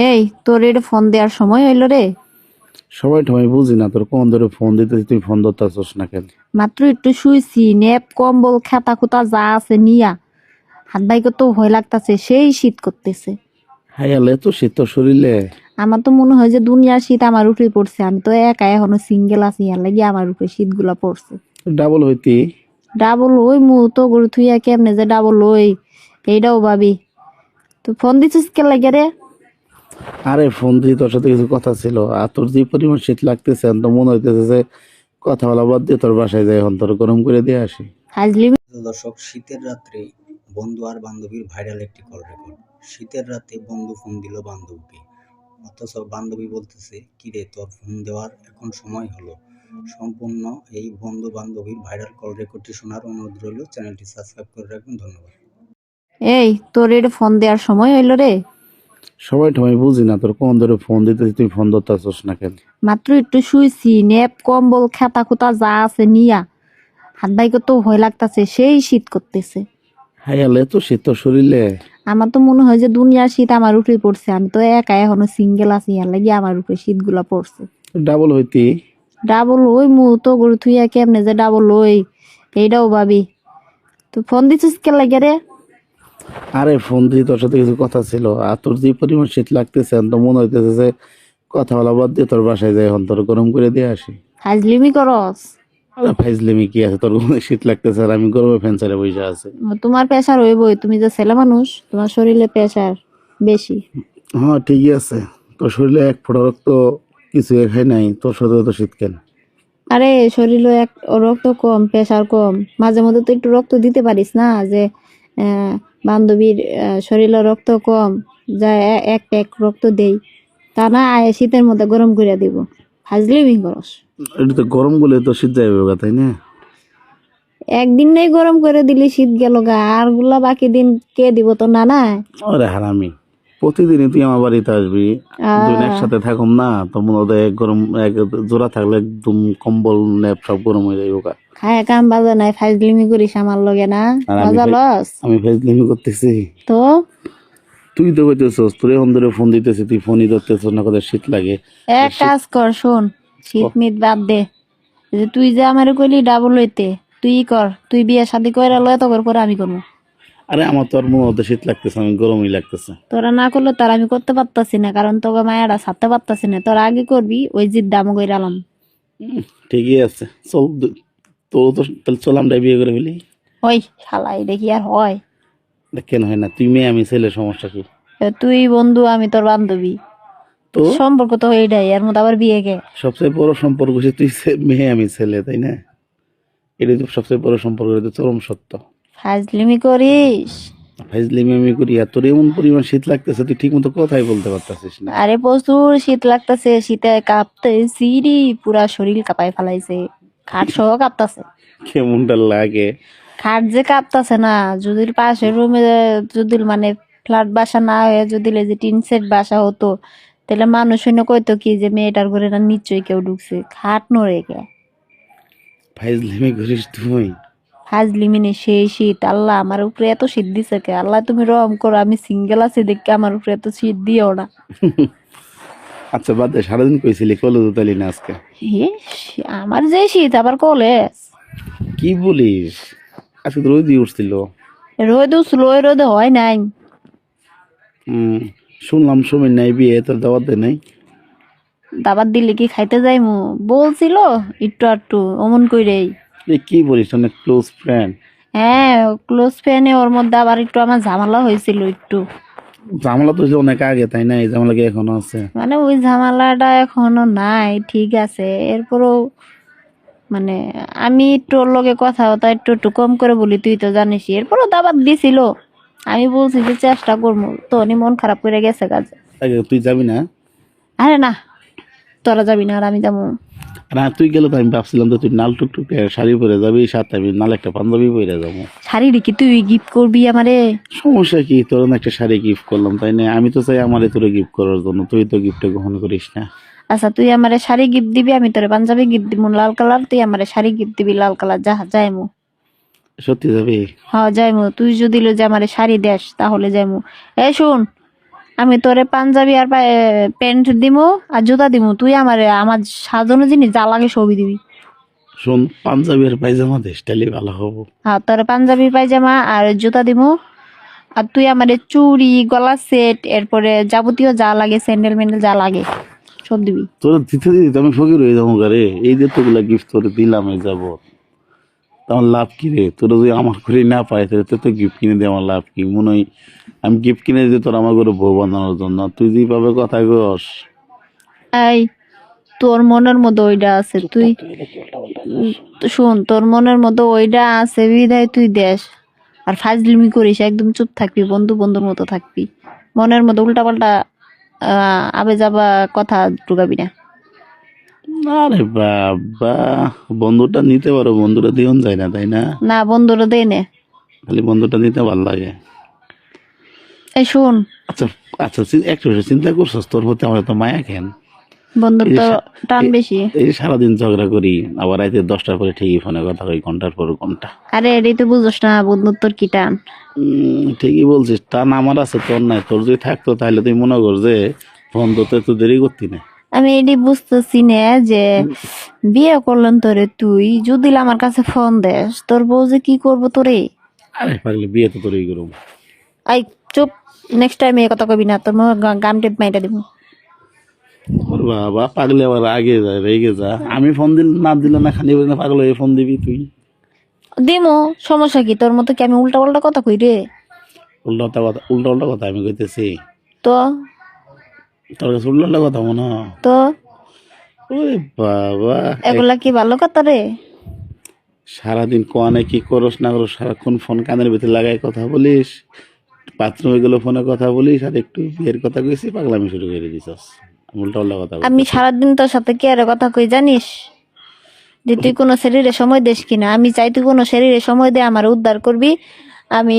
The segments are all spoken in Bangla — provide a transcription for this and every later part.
এই তোর এটা ফোন দেওয়ার সময় হইল রে? সবাই আমি বুঝি না, তোর কোন ধরে ফোন দিতেছি, তুই ফোন ধরতেছস না কেন? মাত্র একটু শুইছি, নেপ কম্বল খাতা খুতা যা আছে নিয়া হাত বাইকে তো ভয় লাগতাছে, সেই শীত করতেছে। হাই আলে তো শীত তোর শরীরে। আমার তো মনে হয় যে দুনিয়ার শীত আমার উপরে পড়ছে, আমি তো একা এখনো সিঙ্গেল আছি, ইয়ার লাগি আমার উপরে শীত গুলা পড়ছে। ডাবল হইতি। ডাবল ওই মু তো গরু থুইয়া কেমনে যে ডাবল ওই, এইটাও ভাবি। তো ফোন দিছিস কে লাগে রে? আরে ফোন দিয়ে তোর সাথে কিছু কথা ছিল, আর তোর যে পরিমাণ শীত লাগতেছে তো মনে হইতেছে যে কথা বলা বাদ দিয়ে তোর বাসায় যাই, এখন তোর গরম করে দিয়ে আসি। হাজলি। দর্শক, শীতের রাত্রে বন্ধু আর বান্ধবীর ভাইরাল একটি কল রেকর্ড। শীতের রাতে বন্ধু ফোন দিল বান্ধবীকে, অথচ বান্ধবী বলতেছে, কিরে তোর ফোন দেওয়ার এখন সময় হলো। সম্পূর্ণ এই বন্ধু বান্ধবীর ভাইরাল কল রেকর্ডটি শোনার অনুরোধ রইল। চ্যানেলটি সাবস্ক্রাইব করে রাখবেন। ধন্যবাদ। এই তোর এটা ফোন দেওয়ার সময় হইল রে? সবাই আমি বুঝি না, তোর কোন ধরে ফোন দিতেছি, তুই ফোন ধরতেছস না কেন? মাত্র একটু শুইছি, নেপ কম্বল খাতা খুতা যা আছে নিয়া হাত বাইকে তো ভয় লাগতাছে, সেই শীত করতেছে। হাই আলে তো শীত তোর শরীরে। আমার তো মনে হয় যে দুনিয়ার শীত আমার উপরে পড়ছে, আমি তো একা এখনো সিঙ্গেল আছি, ইয়ার লাগি আমার উপরে শীত গুলা পড়ছে। ডাবল হইতি। ডাবল ওই মু তো গরু থুইয়া কেমনে যে ডাবল ওই, এইটাও ভাবি। তো ফোন দিছিস কে লাগে রে? আরে ফোন দিয়ে তোর সাথে কিছু কথা ছিল, আর তোর যে পরিমাণ শীত লাগতেছে তো মনে হইতেছে যে কথা বলা বাদ দিয়ে তোর বাসায় যাই, এখন তোর গরম করে দিয়ে আসি। হাজলিমি করস? আরে ফাইজলিমি কি আছে, তোর অনেক শীত লাগতেছে আর আমি গরমে ফ্যান চালে বসে আছি। তোমার প্রেশার হইবই, তুমি যে ছেলে মানুষ, তোমার শরীরে প্রেশার বেশি। হ্যাঁ ঠিকই আছে, তোর শরীরে এক ফোঁটা রক্ত কিছু খাই নাই, তোর শরীরে তো শীত কেন? আরে শরীরে এক রক্ত কম, প্রেশার কম, মাঝে মধ্যে তো একটু রক্ত দিতে পারিস না, যে বান্ধবীর শরীরে রক্ত কম, যা এক রক্ত দেই, তা না আয় শীতের মধ্যে গরম করে দিব। হাজলিমি করস? এটা তো গরম বলে তো শীত যাইবে গা, তাই না? একদিন নেই গরম করে দিলি শীত গেল গা, আর গুলা বাকি দিন কে দিব? তো না না। আরে হারামি, প্রতিদিনই তুই আমার বাড়িতে আসবি, দুদিন একসাথে থাকুম না তো মনে হয় এক গরম এক জোড়া থাকলে একদম কম্বল ন্যাপ সব গরম হয়ে যাইব গা। খায় কাম বাজে নাই, ফাইজলিমি করিস আমার লগে না, আর মজা লস আমি ফাইজলিমি করতেছি? তো। তুই তো কইতেছস তোর এখন ধরে ফোন দিতেছি, তুই ফোনই ধরতেছস না, কত শীত লাগে। এক কাজ কর, শোন, শীত মিত বাদ দে, যে তুই যে আমার কইলি ডাবল হইতে, তুই কর, তুই বিয়ে শাদি কইরা লয় তো পরে আমি করবো। আরে আমার তো আর মনে হতে শীত লাগতেছে, আমি গরমই লাগতেছে। তোরা না করলে তার আমি করতে পারতাছি না, কারণ তোকে মায়াটা ছাড়তে পারতাছি না। তোরা আগে করবি, ওই জিদ দাম কইরালাম। ঠিকই আছে, চল তোর তো তাহলে চল আমরা বিয়ে করে ফেলি। ওই শালাই দেখি আর হয়? কেন হয় না, তুই মেয়ে আমি ছেলে, সমস্যা কি? তুই বন্ধু, আমি তোর বান্ধবী, তো সম্পর্ক তো এইটাই, এর মধ্যে আবার বিয়ে কে? সবচেয়ে বড় সম্পর্ক হচ্ছে তুই মেয়ে আমি ছেলে, তাই না? এটাই তো সবচেয়ে বড় সম্পর্ক, এটা তো চরম সত্য। ফাজলিমি করিস? ফাইজলিমি আমি করি, আর তোর এমন পরিমাণ শীত লাগতেছে তুই ঠিক মতো কথাই বলতে পারতাছিস না। আরে প্রচুর শীত লাগতেছে, শীতে কাঁপতেছি রে, পুরা শরীর কাঁপায় ফেলাইছে, খাট সহ কাঁপতাছে। কেমনটা লাগে? খাট যে কাঁপতাছে না, যদি পাশের রুমে, যদি মানে ফ্ল্যাট বাসা না হয়ে যদি এই যে টিন সেট বাসা হতো, তাহলে মানুষ শুনে কইতো কি যে মেয়েটার ঘরে না নিশ্চয়ই কেউ ঢুকছে, খাট নড়ে গে। ফাইজলিমি করিস তুই? হাজলিমিনে সেই শীত, আল্লাহ আমার উপরে এত শীত দিছে কে? আল্লাহ তুমি রহম করো, আমি সিঙ্গেল আছি দেখে আমার উপরে এত শীত দিও না। আচ্ছা বাদ দে, সারাদিন কইছিলি কলেজ উতালি না আজকে? আমার যে শীত, আবার কলেজ? কি বলিস, আজকে তো রোদই উঠছিল। রোদ উঠছিল, ওই রোদে হয় নাই। শুনলাম সময় নাই বিয়ে, তোর দাওয়াত দে নাই? দাবার দিলে কি খাইতে যাইমু? বলছিল একটু আটটু অমন কইরেই। কি বলিস, অনেক ক্লোজ ফ্রেন্ড? হ্যাঁ ক্লোজ ফ্রেন্ডে, ওর মধ্যে আবার একটু আমার ঝামেলা হয়েছিল একটু। ঝামেলা তো হয়েছে অনেক আগে, তাই না? এই ঝামেলা কি এখনো আছে? মানে ওই ঝামেলাটা এখনো নাই, ঠিক আছে, এরপরও মানে আমি একটু ওর লগে কথা হতা একটু একটু কম করে বলি, তুই তো জানিস। এরপরও দাবাত দিছিল, আমি বলছি যে চেষ্টা করবো, তো উনি মন খারাপ করে গেছে কাজে। আগে তুই যাবি না? আরে না, তোরা যাবি না আর আমি যাবো? না তুই গেলে তো আমি ভাবছিলাম তো তুই নাল টুকটুক শাড়ি পরে যাবি, সাথে আমি নাল একটা পাঞ্জাবি পরে যাবো। শাড়ি কি তুই গিফট করবি আমারে? সমস্যা কি, তোর না একটা শাড়ি গিফট করলাম, তাই না? আমি তো চাই আমারে তোরে গিফট করার জন্য, তুই তো গিফটটা গ্রহণ করিস না। আচ্ছা তুই আমারে শাড়ি গিফট দিবি, আমি তোরে পাঞ্জাবি গিফট দিব লাল কালার, তুই আমারে শাড়ি গিফট দিবি লাল কালার। যা যাইমু। সত্যি যাবি? হ্যাঁ যাইমু, তুই যদি লো যে আমারে শাড়ি দেস তাহলে যাইমু। এই শুন, আমি তোরে পাঞ্জাবি আর প্যান্ট দিমু আর জুতা দিমু, তুই আমার সাজানো জিনিস যা লাগে সবই দিবি। শোন, পাঞ্জাবি আর পায়জামা দেশ তাহলে ভালো হবো। হ্যাঁ, তোরে পাঞ্জাবি পায়জামা আর জুতা দিমু, আর তুই আমার চুড়ি গলা সেট এরপরে যাবতীয় যা লাগে স্যান্ডেল ম্যান্ডেল যা লাগে সব দিবি। তোর দিতে দিতে আমি ফকির হয়ে যাবো রে। এই যে তোগুলা গিফট তোরে দিলাম এই যাবো, তোমার লাভ কি রে? তোরা যদি আমার করে না পাই তাহলে তোর তো গিফট কিনে দিয়ে আমার লাভ কি? মনে হয় আমি গিফট কিনে দিই তোর আমার করে বউ বানানোর জন্য, তুই যেভাবে কথা কস। এই তোর মনের মধ্যে ওইটা আছে, তুই শোন, তোর মনের মধ্যে ওইটা আছে বিধায় তুই দেশ আর ফাজলিমি করিস, একদম চুপ থাকবি, বন্ধু বন্ধুর মতো থাকবি, মনের মধ্যে উল্টা পাল্টা আবে যাবা কথা ঢুকাবি না। আরে বাবা, বন্ধুটা নিতে পারো, বন্ধুটা দিওন যায় না তাই না? না, বন্ধুরা দে নে। খালি বন্ধুটা নিতে ভালো লাগে। এই শোন, আচ্ছা আচ্ছা, একটু চিন্তা করছস তোর প্রতি আমার তো মায়া কেন? বন্ধুর এই যে তো টান বেশি। এই যে সারাদিন ঝগড়া করি, আবার রাতে 10টার পরে ঠিকই ফোনে কথা কই, ঘন্টার পর ঘন্টা। আরে এটাই তো বুঝোস না, বন্ধুর তোর কি টান। ঠিকই বলছিস, টান আমার আছে তোর নাই। তোর যদি থাকতো তাহলে তুই মনে কর যে ফোন ধরতে তো দেরি করতি না। আমি এটি বুঝতেছি না যে বিয়ে করলেন তোরে, তুই যদি আমার কাছে ফোন দেস তোর বউ যে কি করবো তোরে। আরে পাগলি, বিয়ে তো তোরই করবো। আই চুপ, নেক্সট টাইম এই কথা কবি না, তোর গাম টেপ মাইটা দিব। ওর বাবা, পাগলি আবার আগে যায় রেগে যা। আমি ফোন দিল না দিলে না খালি না, পাগল হয়ে ফোন দিবি তুই। দিমো, সমস্যা কি? তোর মতো কি আমি উল্টা পাল্টা কথা কই রে? উল্টা কথা, উল্টা উল্টা কথা আমি কইতেছি? তো তোর কাছে উল্টা উল্টা কথা মনে হয়? তো ওরে বাবা, এগুলা কি ভালো কথা রে? সারাদিন কোয়ানে কি করস না করস, সারাক্ষণ ফোন কানের ভিতরে লাগাই কথা বলিস, বাথরুমে গেলে ফোনে কথা বলিস, আর একটু বিয়ের কথা কইছি পাগলামি শুরু করে দিছস। উল্টা উল্টা কথা আমি বলতেছিস। সারাদিন তোর সাথে কি আর কথা কই জানিস? যে তুই কোনো শরীরে সময় দিস কিনা। আমি চাই তুই কোনো শরীরে সময় দে, আমার উদ্ধার করবি। আমি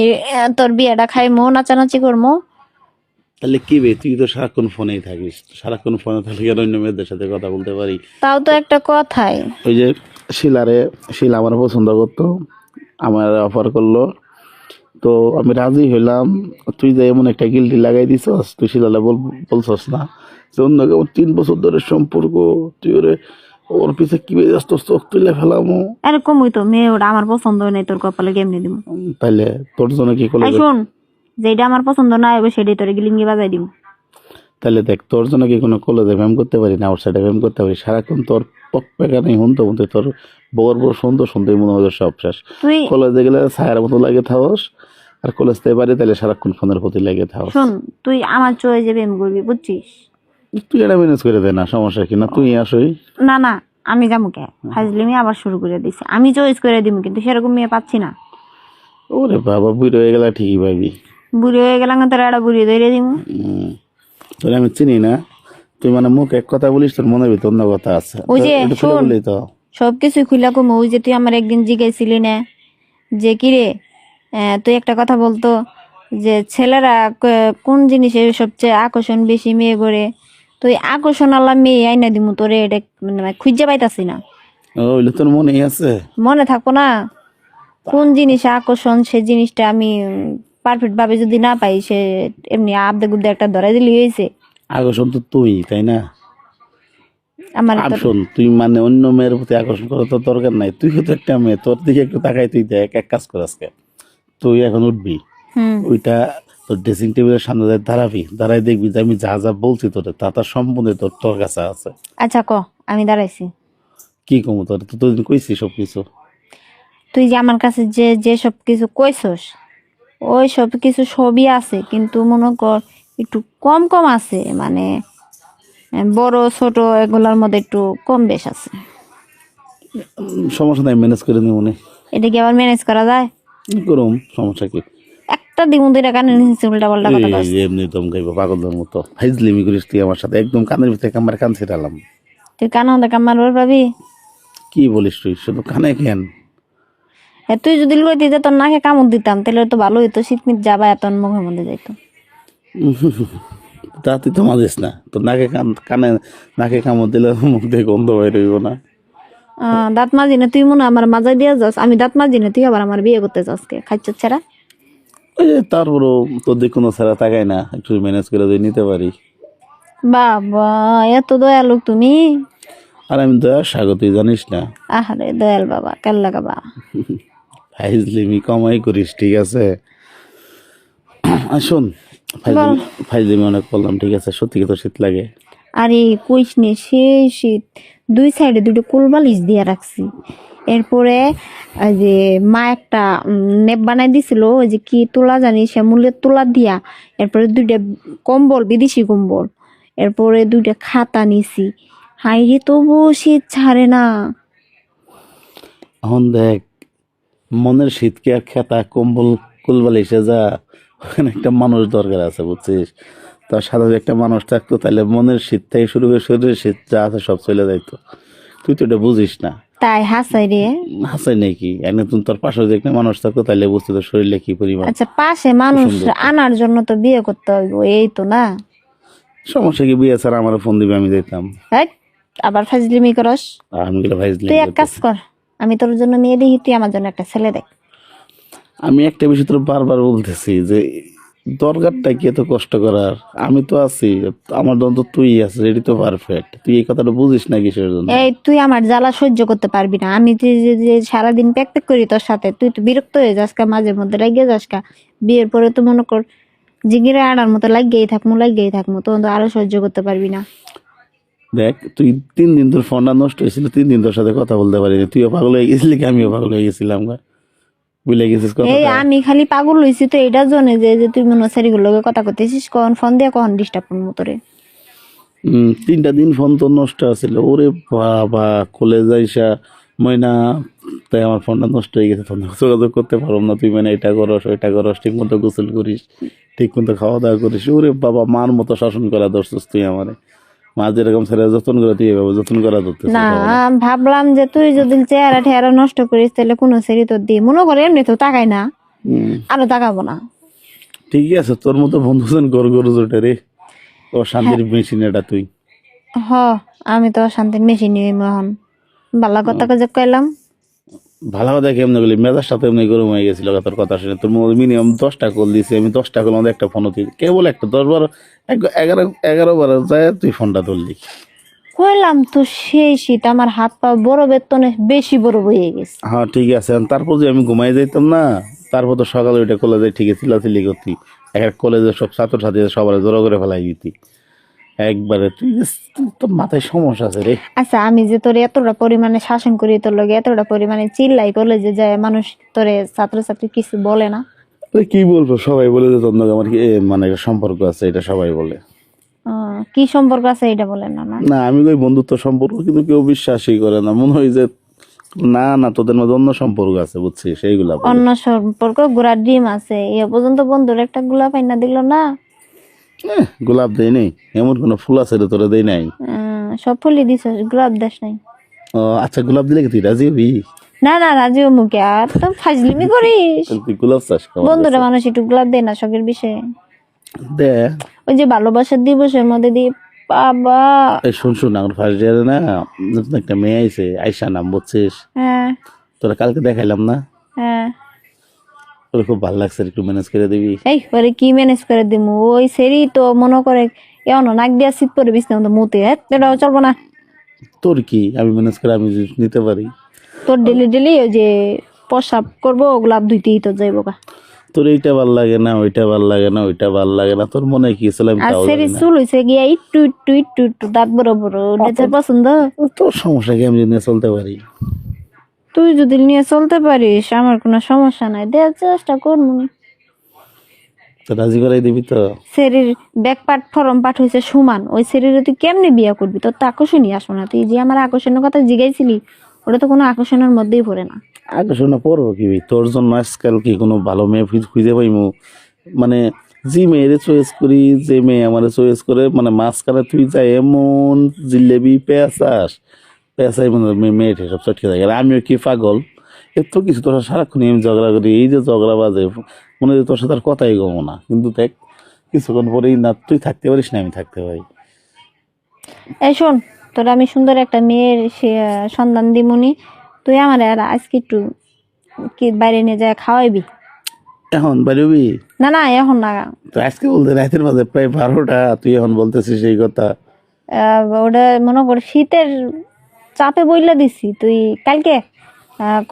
তোর বিয়েটা খাইমো, নাচানাচি করবো। তাহলে কি বে, তুই তো সারাক্ষণ ফোনেই থাকিস, সারাক্ষণ ফোনে থাকলে কেন অন্য মেয়েদের সাথে কথা বলতে পারি? তাও তো একটা কথাই। ওই যে শিলা আমার পছন্দ করতো, আমার অফার করলো, তো আমি রাজি হইলাম। তুই যে এমন একটা গিল্টি লাগাই দিছস, তুই শিলালে বলছস না যে অন্য কেউ 3 বছর ধরে সম্পর্ক, তুই ওর পিছে কি ব্যস্ত, চোখ তুলে ফেলামো। এরকম হইতো, মেয়ে ওটা আমার পছন্দ নেই, তোর কপালে কেমনি দিব? তাইলে তোর জন্য কি করলে? শোন, যেটা আমার পছন্দ না হবে সেটাই তোর গিলিঙ্গি বাজাই দিব। তাহলে দেখ, তোর জন্য কি কোনো কলেজে ব্যায়াম করতে পারি না, আউট সাইডে ব্যায়াম করতে পারি? সারাক্ষণ তোর পকপেকানি শুনতে শুনতে তোর বর বর শুনতে শুনতে মনে হয় সব শেষ। তুই কলেজে গেলে ছায়ার মতো লাগে থাকস, আর কলেজ থেকে বাড়ি তাহলে সারাক্ষণ ফোনের প্রতি লাগে থাকস। শোন, তুই আমার চয়ে যে প্রেম করবি, বুঝছিস? তুই এটা ম্যানেজ করে দে না, সমস্যা কি? না তুই আসই। না না, আমি যাবো কে? ফাজলিমি আবার শুরু করে দিছি। আমি চয়েস করে দিব, কিন্তু সেরকম মেয়ে পাচ্ছি না। ওরে বাবা, বুড়ি হয়ে গেলে ঠিকই পাবি। বুড়ি হয়ে গেলাম তোর একটা বুড়ি ধরে দিব। তোর আমি চিনি না, তুই মানে মুখ এক কথা বলিস, তোর মনের ভিতর অন্য কথা আছে। ওই যে একটু খুলে শোন, বলি তো। সবকিছু খুলা কম। ওই যে তুই আমার একদিন জিজ্ঞাসিলি না যে কিরে, তুই একটা কথা বলতো যে ছেলেরা কোন জিনিসে সবচেয়ে আকর্ষণ বেশি মেয়ে করে, তুই আকর্ষণ আল্লাহ মেয়ে আইনা দিমু তোরে, এটা মানে খুঁজে পাইতাছি না। ওইলে তোর মনেই আছে? মনে থাকবো না? কোন জিনিসে আকর্ষণ সে জিনিসটা আমি পারফেক্ট ভাবে যদি না পাই, সে এমনি আবদে গুবদে একটা ধরাই দিলি হয়েছে। আকর্ষণ তো তুই, তাই না? আমার আর শোন, তুই মানে অন্য মেয়ের প্রতি আকর্ষণ করার তো দরকার নাই। তুই তো একটা মেয়ে, তোর দিকে একটু তাকাই, তুই দেখ। এক কাজ কর, আজকে তুই এখন উঠবি, ওইটা তোর ড্রেসিং টেবিলের সামনে দাঁড়াবি, দাঁড়াই দেখবি যে আমি যা যা বলছি তোর তা সম্বন্ধে তোর কাছে আছে। আচ্ছা ক, আমি দাঁড়াইছি। কি কমু তোর? তো তোর কইছি সবকিছু। তুই যে আমার কাছে যে যে সব কিছু কইছস, ওই সব কিছু সবই আছে, কিন্তু মনে কর একটু কম কম আছে, মানে বড় ছোট এগুলার মধ্যে একটু কম বেশ আছে। সমস্যা নাই, ম্যানেজ করে নিব নে। এটা কি আবার ম্যানেজ করা যায়? কি করুম, সমস্যা কি? একটা দিমু দুইটা কানে নিচে উল্টা পাল্টা কথা কস। এমনি দম খাইবো পাগলের মতো, ফাইজলিমি করিস তুই আমার সাথে। একদম কানের ভিতরে আমার কান ছিটালাম। তুই কানে হতে কামার পাবি? কি বলিস তুই? শুধু কানে কেন? তুই যদি লইতে যে তোর নাকে কামড় দিতাম তাহলে তো ভালো হইতো, শীতমিত যাবা এত মুখের মধ্যে যাইতো। তা তুই তো মাজিস না, তোর কানে নাকে কামড় দিলে মুখ দিয়ে গন্ধ বাইর হইব না? দাঁত মাজি না তুই, মনে হয় আমার মাজাই দিয়ে যাস। আমি দাঁত মাজি না, তুই আবার আমার বিয়ে করতে চাস কে? খাইছ ছাড়া। ওই যে তারপরও তোর দিকে কোনো ছাড়া তাকাই না, একটু ম্যানেজ করে যদি নিতে পারি। বাবা এত দয়ালু তুমি। আর আমি দয়া সাগর, তুই জানিস না। আহারে দয়াল বাবা কাল্লা বাবা। ফাইজলিমি কমাই করিস, ঠিক আছে? আর শোন, বল। ফাইজলিমি অনেক করলাম, ঠিক আছে? সত্যি তো শীত লাগে। আরে কইস নি, সেই শীত। দুই সাইডে দুটো কোল বালিশ দিয়ে রাখছি। এরপরে ওই যে মা একটা নেপ বানাই দিছিল, ওই যে কি তোলা জানি শ্যামুলের তোলা দিয়া। এরপরে দুইটা কম্বল, বিদেশি কম্বল। এরপরে দুইটা খাতা নিছি। হাইরে তবুও শীত ছাড়ে না। এখন দেখ, মনের শীতকে আর খেতা কম্বল কুলবালিশে যা, ওখানে একটা মানুষ দরকার আছে, বুঝছিস? তার সাথে যদি একটা মানুষ থাকতো, তাহলে মনের শীত থেকে শুরু করে শরীরের শীত যা আছে সব চলে যাইতো। তুই তো এটা বুঝিস না। তাই হাসাই রে। হাসাই নাকি? একদম তোর পাশে যদি একটা মানুষ থাকতো, তাহলে বুঝতে তোর শরীরে কি পরিমাণ। আচ্ছা পাশে মানুষ আনার জন্য তো বিয়ে করতে হইব, এই তো না? সমস্যা কি? বিয়ে ছাড়া আমার ফোন দিবে, আমি যেতাম। হেৎ, আবার ফাজলিমি করস। আর আমি গেলে ভাইজলে তুই এক কাজ কর, আমি তোর জন্য মেয়ে দেখি, তুই আমার জন্য একটা ছেলে দেখ। আমি একটা বিষয় তোর বারবার বলতেছি যে দরকারটা কি এত কষ্ট করার? আমি তো আছি, আমার জন্য তো তুই আছিস, এটি তো পারফেক্ট। তুই এই কথাটা বুঝিস না কিসের জন্য? এই তুই আমার জ্বালা সহ্য করতে পারবি না। আমি যে সারাদিন প্যাক প্যাক করি তোর সাথে, তুই তো বিরক্ত হয়ে যাস কা, মাঝে মধ্যে লাগিয়ে যাস কা। বিয়ের পরে তো মনে কর জিগিরে আড়ার মতো লাগিয়েই থাকবো, তখন তো আরো সহ্য করতে পারবি না। দেখ, তুই 3 দিন তোর ফোনটা নষ্ট হয়েছিল, 3 দিন তোর সাথে কথা বলতে পারিনি। তুইও পাগল হয়ে গেছিলি কি আমিও পাগল হয়ে গেছিলাম? বুঝলে গেছিস এই কথাটা? আমি খালি পাগল হইছি তো এটা জন্য যে তুই মনে সেরিগুলোকে কথা করতেছিস, কখন ফোন দিয়ে কখন ডিস্টার্ব করবো তোরে। 3টা দিন ফোন তোর নষ্ট আছিল। ওরে বাবা, কলেজ আইসা ময়না, তাই আমার ফোনটা নষ্ট হয়ে গেছে, ফোন যোগাযোগ করতে পারব না। তুই মানে এটা করস ওইটা করস, ঠিক মতো গোসল করিস, ঠিক মতো খাওয়া দাওয়া করিস। ওরে বাবা, মার মতো শাসন করা ধরছিস তুই আমারে। মা যেরকম ছেলে যত্ন করে, তুই এভাবে যত্ন করা ধরতেছিস না আমারে। ভাবলাম যে তুই যদি চেহারা ঠেহারা নষ্ট করিস তাহলে কোনো সেরি তোর দি মনে করে এমনি তো তাকাই না, হুম, আরো তাকাবো না। ঠিকই আছে, তোর মতো বন্ধুজন গড় গড় জোটে রে। ও শান্তির মেশিন এটা তুই। হ, আমি তো শান্তির মেশিন নিয়ে এখন বালা কথা যে কইলাম। ভালো কথা কেমনে বলি, মেজাজটা তো এমনি গরম হয়ে গেছিল তোর কথা শুনে। তোর মিনিমাম 10টা কল দিছি আমি, 10টা কল মধ্যে একটা ফোনও তুই কেবল একটা 10 বার 11 বার যায় তুই ফোনটা ধরলি। কইলাম তো সেই শীত, আমার হাত পা বড় বেতনে বেশি বড় হয়ে গেছে। হ্যাঁ ঠিক আছে, তারপর যে আমি ঘুমাই যাইতাম না, তারপর তো সকালে ওইটা কলেজে ঠিক চিল্লাচিল্লি করতি। এক কলেজের সব ছাত্রছাত্রী সবার জড়ো করে ফেলাই দিতি একবারে। তোর মাথায় সমস্যা আছে রে। আচ্ছা আমি যে তোরে এতটা পরিমাণে শাসন করি, তোর লগে এতটা পরিমাণে চিল্লাই করলে যে যায় মানুষ তোরে ছাত্রছাত্রী কিছু বলে না? আরে কি বলবো, সবাই বলে যে তোর লগে আমার কি মানে একটা সম্পর্ক আছে, এটা সবাই বলে। কি সম্পর্ক আছে এটা বলেন না? না না আমি ওই বন্ধুত্ব সম্পর্ক, কিন্তু কেউ বিশ্বাসই করে না। মনে হয় যে না না, তোদের মধ্যে অন্য সম্পর্ক আছে, বুঝছিস? সেইগুলা বলে। অন্য সম্পর্ক গোড়ার ডিম আছে, এ পর্যন্ত বন্ধুর একটা গোলাপ আইনা দিল না। গোলাপ দেয় নেই, এমন কোনো ফুল আছে রে তোরা দেয় নাই? সব ফুলই দিছ, গোলাপ দেশ নাই। ও আচ্ছা, গোলাপ দিলে কি তুই রাজি হবি? না না রাজি মুখে আর তো ফাজলিমি করিস। তাহলে তুই গোলাপ চাষ কর। বন্ধুরা মানুষ একটু গোলাপ দেয় না শখের বিষয়ে? দে। ওই যে ভালোবাসার দিবসের মধ্যে দিয়ে বাবা। এই শুন শুন, আমার ফার্স্ট ইয়ারে না নতুন একটা মেয়ে আইছে, আয়শা নাম, বুঝছিস? হ্যাঁ তোরা কালকে দেখাইলাম না? হ্যাঁ। তোর খুব ভালো লাগছে, একটু ম্যানেজ করে দিবি? এই ওরে কি ম্যানেজ করে দিমু, ওই সেরি তো মনে করে এমন নাক দিয়া শীত পরে বিছনা মতো মুতে, হ্যাঁ এটাও চলবো না। তোর কি, আমি ম্যানেজ করে আমি যদি নিতে পারি। তোর ডেলি ডেলি ওই যে প্রসাব করবো গোলাপ ধুইতেই তো যাইবো গা। তোর এইটা ভাল লাগে না, ওইটা ভাল লাগে না, ওইটা ভাল লাগে না, তোর মনে কি ছিল আমি আর তাও সেরি জানি না। চুল হইছে গিয়া একটু একটু একটু একটু দাঁত বড় বড়, ওটা পছন্দ? তোর সমস্যা কি, আমি যদি নিয়ে চলতে পারি? তুই যদি নিয়ে চলতে পারিস আমার কোনো সমস্যা নাই, দেওয়ার চেষ্টা করবো। তো রাজি করাই দিবি তো? শরীর ব্যাক পার্ট ফরম পার্ট হয়েছে সমান, ওই শরীরে তুই কেমনে বিয়ে করবি? তোর তো আকর্ষণই আসো না। তুই যে আমার আকর্ষণের কথা জিগাইছিলি, ওটা তো কোনো আকর্ষণের মধ্যেই পড়ে না। আকর্ষণ পড়বো কি ভাই? তোর জন্য আজকাল কি কোনো ভালো মেয়ে খুঁজে পাইমু? মানে যে মেয়েরে চয়েস করি, যে মেয়ে আমার চয়েস করে, মানে মাঝখানে তুই যা এমন জিলেবি পেঁচাস, পেঁচাই মানে মেয়েটা সব চটকে থাকে। আর আমিও কি পাগল? এত কিছু তোর সারাক্ষণ আমি ঝগড়া করি, এই যে ঝগড়া বাজে, মনে হয় তোর সাথে আর কথাই গমো না। কিন্তু দেখ কিছুক্ষণ পরেই না তুই থাকতে পারিস না আমি থাকতে পারি। এই শোন, তোর আমি সুন্দর একটা মেয়ের সন্ধান দিমুনি, তুই আমার আর আজকে একটু কি বাইরে নিয়ে যায় খাওয়াইবি। এখন বাড়বি? না না এখন না। তো আজকে বলতে রাতের মাঝে প্রায় 12টা, তুই এখন বলতেছিস এই কথা। ওটা মনে কর শীতের চাপে বইলা দিছি। তুই কালকে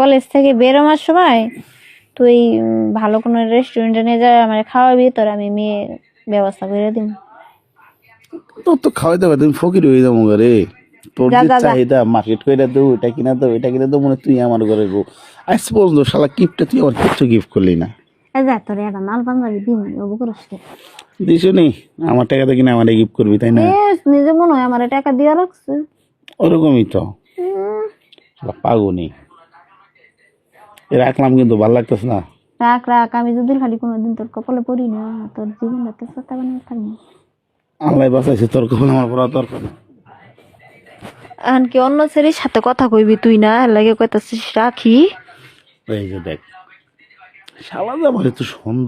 কলেজ থেকে বেরোনোর সময় তুই ভালো কোনো রেস্টুরেন্টে নিয়ে যা আমার খাওয়াবি, তোর আমি মেয়ে ব্যবস্থা করে দিব। তোর তো খাওয়াইতে পারে, তুমি ফকির হয়ে যাবো ঘরে। তোর যা যে যা যা। চাহিদা মার্কেট করে দেবো, এটা কিনা দেবো, এটা কিনা দেবো, মানে তুই আমার ঘরে গো। আজ পর্যন্ত শালা গিফটটা তুই আমার কিচ্ছু গিফট করলি না। যা তোর একটা নাল পাঞ্জাবি দিব, অবু করিস কে? দিস নি, আমার টাকাতে কিনা আমার গিফট করবি তাই না? নিজে মনে হয় আমার টাকা দিয়া রাখছে। ওরকমই তো পাগুনি রাখলাম, কিন্তু ভালো লাগতেছে না। রাখ রাখ, আমি যদি খালি কোনোদিন তোর কপালে পড়ি না, তোর জীবনটা তো সত্তা বানিয়ে থাকবো। আল্লাহ বাঁচাইছে, তোর কখন আমার পড়া দরকার নেই। এখন কি অন্য ছেলের সাথে কথা কইবি তুই? না লাগে কইতাছিস রাখি। এই যে দেখ, শালা যে আমার এত সুন্দর